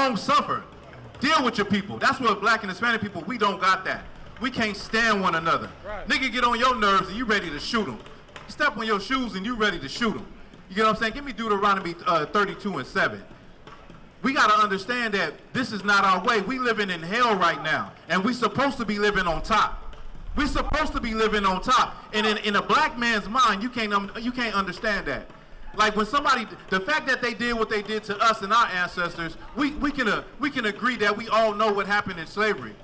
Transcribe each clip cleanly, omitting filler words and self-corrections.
long suffer. Deal with your people. That's what black and Hispanic people, we don't got that. We can't stand one another. Right. Nigga get on your nerves and you ready to shoot them. You step on your shoes and you ready to shoot them. You get what I'm saying? Give me Deuteronomy 32:7. We got to understand that this is not our way. We living in hell right now. And we supposed to be living on top. We're supposed to be living on top. And in a black man's mind, you can't understand that. Like when somebody, the fact that they did what they did to us and our ancestors, we can agree that we all know what happened in slavery.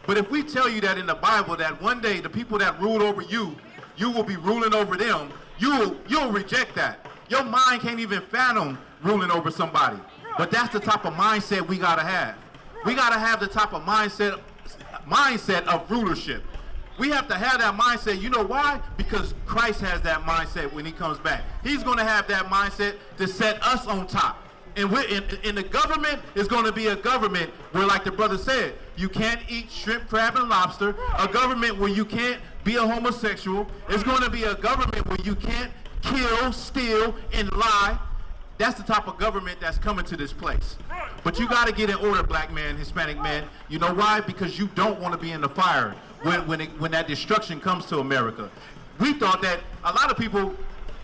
But if we tell you that in the Bible that one day the people that ruled over you, you will be ruling over them, you'll reject that. Your mind can't even fathom ruling over somebody. But that's the type of mindset we gotta have. We gotta have the type of mindset of rulership. We have to have that mindset. You know why? Because Christ has that mindset when he comes back. He's going to have that mindset to set us on top. And the government is going to be a government where, like the brother said, you can't eat shrimp, crab, and lobster. A government where you can't be a homosexual. It's going to be a government where you can't kill, steal, and lie. That's the type of government that's coming to this place. But you got to get in order, black man, Hispanic man. You know why? Because you don't want to be in the fire when that destruction comes to America. We thought that a lot of people,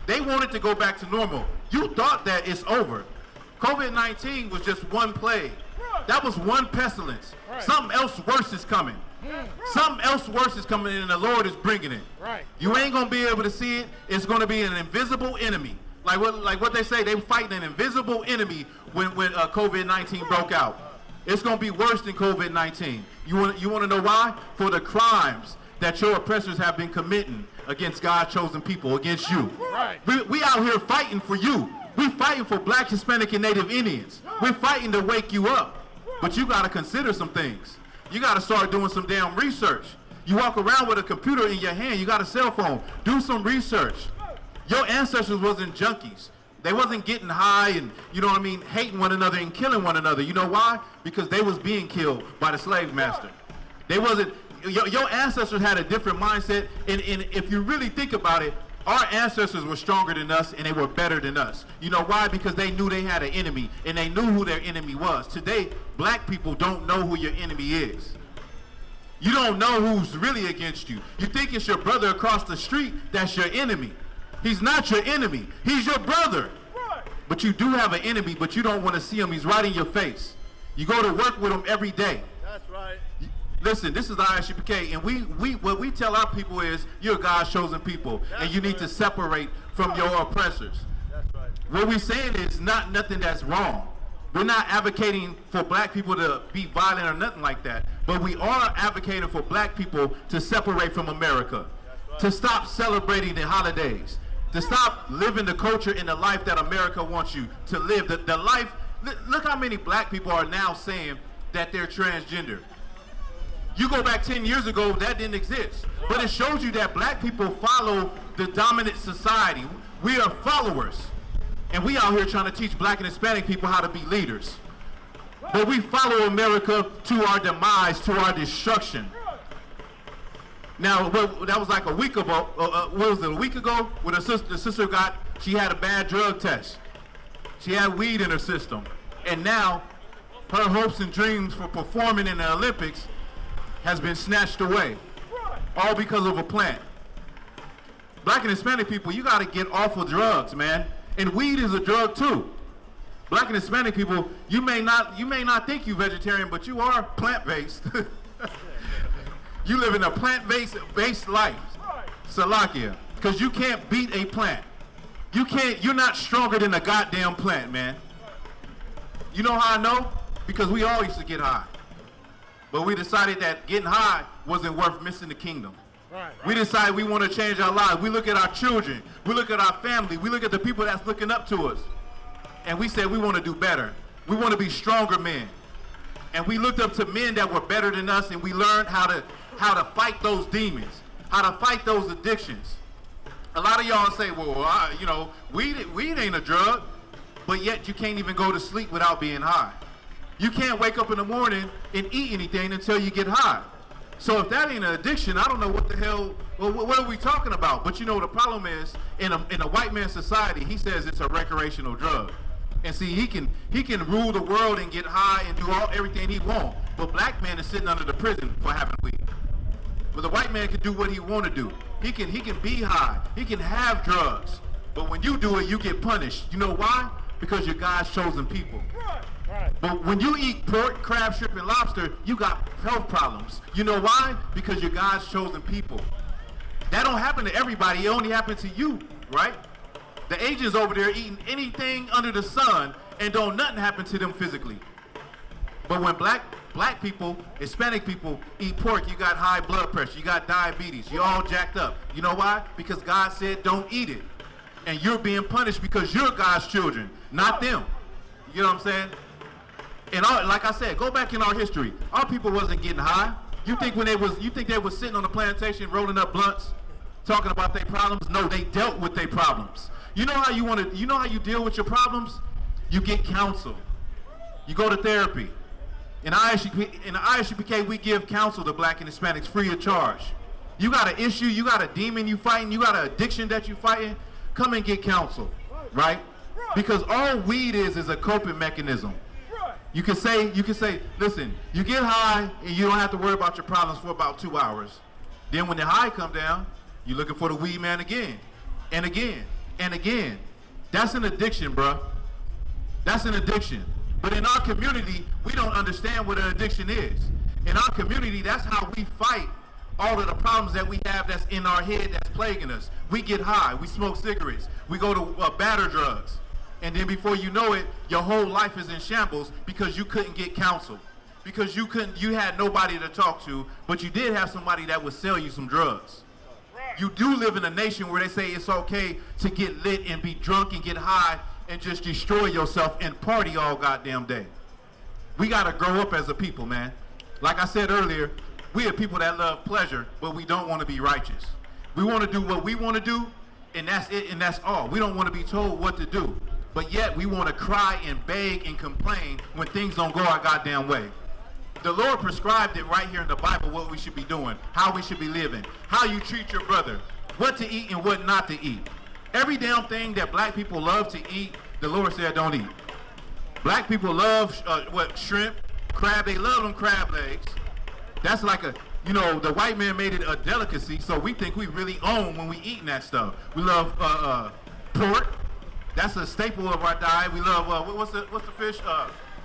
they wanted to go back to normal. You thought that it's over. COVID-19 was just one plague. That was one pestilence. Something else worse is coming. Something else worse is coming, and the Lord is bringing it. You ain't going to be able to see it. It's going to be an invisible enemy. Like what they say, they fighting an invisible enemy when COVID-19 broke out. It's going to be worse than COVID-19. You want to know why? For the crimes that your oppressors have been committing against God's chosen people, against you. We out here fighting for you. We fighting for black, Hispanic, and Native Indians. We're fighting to wake you up. But you got to consider some things. You got to start doing some damn research. You walk around with a computer in your hand. You got a cell phone. Do some research. Your ancestors wasn't junkies. They wasn't getting high and, you know what I mean, hating one another and killing one another. You know why? Because they was being killed by the slave master. They wasn't, your ancestors had a different mindset, and if you really think about it, our ancestors were stronger than us and they were better than us. You know why? Because they knew they had an enemy and they knew who their enemy was. Today, black people don't know who your enemy is. You don't know who's really against you. You think it's your brother across the street that's your enemy. He's not your enemy. He's your brother. But you do have an enemy, but you don't want to see him. He's right in your face. You go to work with him every day. That's right. Listen, this is the I.S.U.P.K, and what we tell our people is, you're God's chosen people, and you need to separate from your oppressors. That's right. What we're saying is nothing that's wrong. We're not advocating for black people to be violent or nothing like that, but we are advocating for black people to separate from America, to stop celebrating the holidays, to stop living the culture and the life that America wants you to live. The life, look how many black people are now saying that they're transgender. You go back 10 years ago, that didn't exist. But it shows you that black people follow the dominant society. We are followers. And we out here trying to teach black and Hispanic people how to be leaders. But we follow America to our demise, to our destruction. Now, that was like a week ago, what was it, a week ago? When the sister she had a bad drug test. She had weed in her system. And now, her hopes and dreams for performing in the Olympics has been snatched away. All because of a plant. Black and Hispanic people, you got to get off of drugs, man. And weed is a drug too. Black and Hispanic people, you may not think you're vegetarian, but you are plant-based. You live in a plant-based life, Salakia, because you can't beat a plant. You're not stronger than a goddamn plant, man. You know how I know? Because we all used to get high. But we decided that getting high wasn't worth missing the kingdom. We decided we want to change our lives. We look at our children. We look at our family. We look at the people that's looking up to us. And we said we want to do better. We want to be stronger men. And we looked up to men that were better than us, and we learned how to fight those demons, how to fight those addictions. A lot of y'all say, well, weed ain't a drug, but yet you can't even go to sleep without being high. You can't wake up in the morning and eat anything until you get high. So if that ain't an addiction, I don't know what the hell, what are we talking about? But you know, the problem is, in a white man's society, he says it's a recreational drug. And see, he can rule the world and get high and do everything he wants. But black man is sitting under the prison for having weed. But the white man can do what he want to do. He can be high. He can have drugs. But when you do it, you get punished. You know why? Because you're God's chosen people. Right. But when you eat pork, crab, shrimp, and lobster, you got health problems. You know why? Because you're God's chosen people. That don't happen to everybody. It only happens to you, right? The Asians over there eating anything under the sun and don't nothing happen to them physically. But when black people, Hispanic people eat pork, you got high blood pressure, you got diabetes, you're all jacked up. You know why? Because God said don't eat it. And you're being punished because you're God's children, not them. You know what I'm saying? And like I said, go back in our history. Our people wasn't getting high. You think they was sitting on the plantation rolling up blunts, talking about their problems? No, they dealt with their problems. You know how you deal with your problems? You get counsel. You go to therapy. In the I.S.U.P.K, we give counsel to black and Hispanics free of charge. You got an issue, you got a demon you fighting, you got an addiction that you fighting, come and get counsel, right? Because all weed is a coping mechanism. You can say, listen, you get high and you don't have to worry about your problems for about 2 hours. Then when the high come down, you're looking for the weed man again, and again, and again. That's an addiction, bruh. That's an addiction. But in our community, we don't understand what an addiction is. In our community, that's how we fight all of the problems that we have that's in our head that's plaguing us. We get high, we smoke cigarettes, we go to batter drugs. And then before you know it, your whole life is in shambles because you couldn't get counsel. Because you had nobody to talk to, but you did have somebody that would sell you some drugs. You do live in a nation where they say it's okay to get lit and be drunk and get high and just destroy yourself and party all goddamn day. We gotta grow up as a people, man. Like I said earlier, we are people that love pleasure, but we don't want to be righteous. We want to do what we want to do, and that's it, and that's all. We don't want to be told what to do, but yet we want to cry and beg and complain when things don't go our goddamn way. The Lord prescribed it right here in the Bible, what we should be doing, how we should be living, how you treat your brother, what to eat and what not to eat. Every damn thing that black people love to eat, the Lord said don't eat. Black people love shrimp, crab. They love them crab legs. That's like the white man made it a delicacy, so we think we really own when we eating that stuff. We love pork. That's a staple of our diet. We love what's the fish?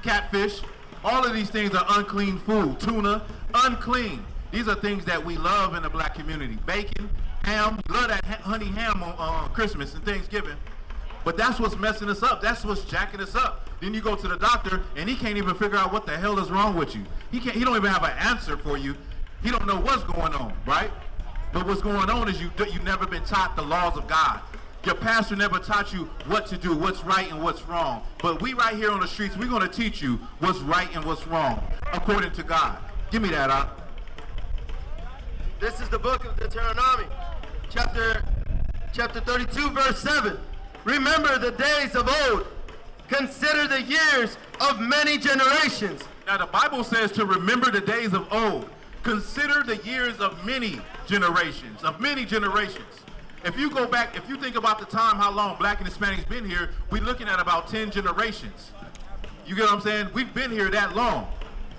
Catfish. All of these things are unclean food. Tuna, unclean. These are things that we love in the black community. Bacon, ham. We love that honey ham on Christmas and Thanksgiving. But that's what's messing us up. That's what's jacking us up. Then you go to the doctor and he can't even figure out what the hell is wrong with you. He don't even have an answer for you. He don't know what's going on, right? But what's going on is you've never been taught the laws of God. Your pastor never taught you what to do, what's right and what's wrong. But we right here on the streets, we're going to teach you what's right and what's wrong according to God. Give me that, Op. This is the book of Deuteronomy, chapter 32, verse 7. Remember the days of old. Consider the years of many generations. Now the Bible says to remember the days of old. Consider the years of many generations, If you go back, if you think about the time, how long black and Hispanics been here, we're looking at about 10 generations. You get what I'm saying? We've been here that long.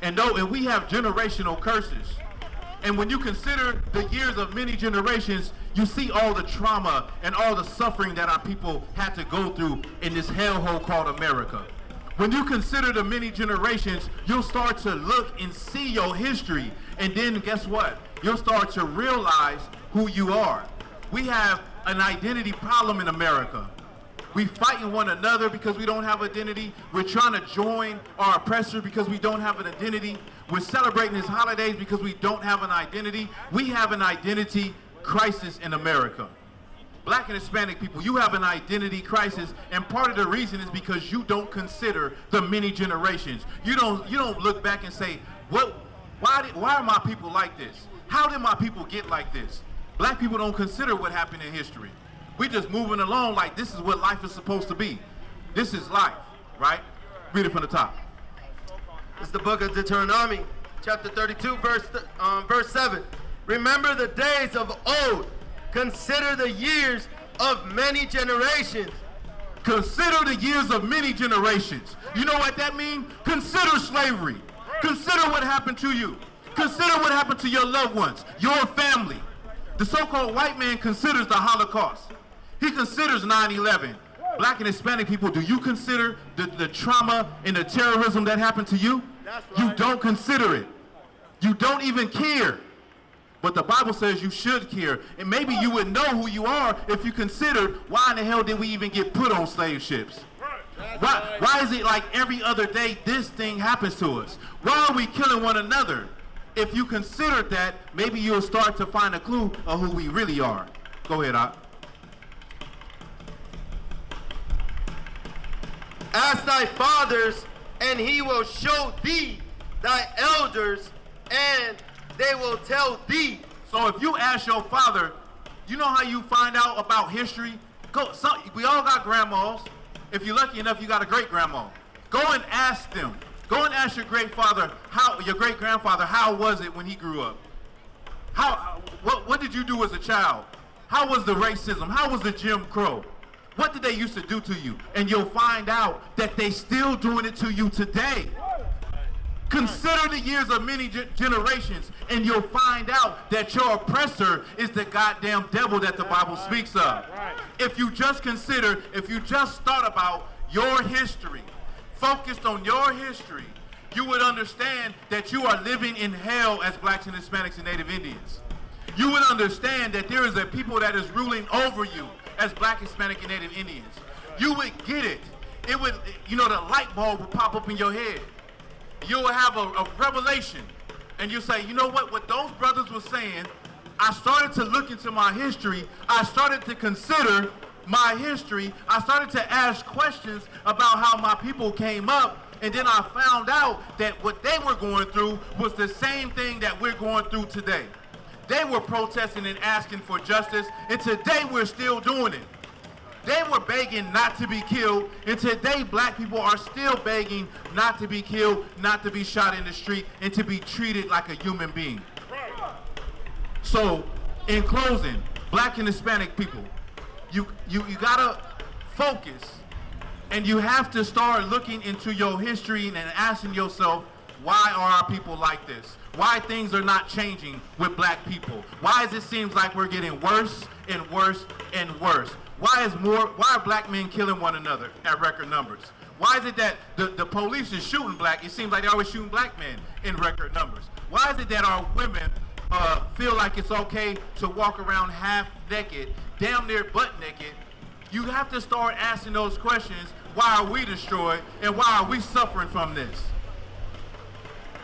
And we have generational curses. And when you consider the years of many generations, you see all the trauma and all the suffering that our people had to go through in this hellhole called America. When you consider the many generations, you'll start to look and see your history. And then guess what? You'll start to realize who you are. We have an identity problem in America. We fighting one another because we don't have identity. We're trying to join our oppressor because we don't have an identity. We're celebrating his holidays because we don't have an identity. We have an identity crisis in America. Black and Hispanic people, you have an identity crisis, and part of the reason is because you don't consider the many generations. You don't look back and say, why are my people like this? How did my people get like this? Black people don't consider what happened in history. We're just moving along like this is what life is supposed to be. This is life, right? Read it from the top. It's the book of Deuteronomy, chapter 32, verse 7. Remember the days of old. Consider the years of many generations. Consider the years of many generations. You know what that means? Consider slavery. Consider what happened to you. Consider what happened to your loved ones, your family. The so-called white man considers the Holocaust. He considers 9/11. Black and Hispanic people, do you consider the trauma and the terrorism that happened to you? You don't consider it. You don't even care. But the Bible says you should care. And maybe you would know who you are if you considered why in the hell did we even get put on slave ships? Why is it like every other day this thing happens to us? Why are we killing one another? If you considered that, maybe you'll start to find a clue of who we really are. Go ahead, Op. Ask thy fathers, and he will show thee thy elders, and they will tell thee. So if you ask your father, you know how you find out about history? We all got grandmas. If you're lucky enough, you got a great grandma. Go and ask them. Go and ask your great grandfather, how was it when he grew up? What did you do as a child? How was the racism? How was the Jim Crow? What did they used to do to you? And you'll find out that they still doing it to you today. Consider the years of many generations, and you'll find out that your oppressor is the goddamn devil that the Bible speaks of. If you just thought about your history, focused on your history, you would understand that you are living in hell as blacks and Hispanics and Native Indians. You would understand that there is a people that is ruling over you as black, Hispanic, and Native Indians. You would get it. It would, the light bulb would pop up in your head. You'll have a revelation, and you'll say, you know what those brothers were saying, I started to look into my history, I started to consider my history, I started to ask questions about how my people came up, and then I found out that what they were going through was the same thing that we're going through today. They were protesting and asking for justice, and today we're still doing it. They were begging not to be killed, and today black people are still begging not to be killed, not to be shot in the street, and to be treated like a human being. So, in closing, black and Hispanic people, you gotta focus, and you have to start looking into your history and asking yourself, why are our people like this? Why things are not changing with black people? Why does it seem like we're getting worse and worse and worse? Why are black men killing one another at record numbers? Why is it that the police is shooting black? It seems like they're always shooting black men in record numbers. Why is it that our women feel like it's okay to walk around half naked, damn near butt naked? You have to start asking those questions. Why are we destroyed, and why are we suffering from this?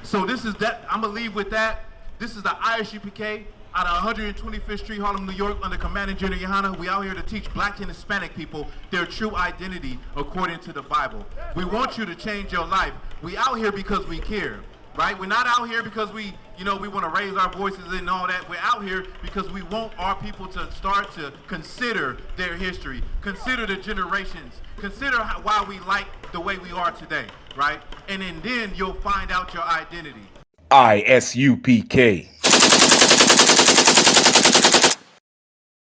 So this is that. I'm gonna leave with that. This is the I.S.U.P.K. out of 125th Street, Harlem, New York, under Commanding General YAHANNA. We out here to teach black and Hispanic people their true identity according to the Bible. We want you to change your life. We out here because we care, right? We're not out here because we want to raise our voices and all that. We're out here because we want our people to start to consider their history, consider the generations, consider why we like the way we are today, right? And then you'll find out your identity. I.S.U.P.K.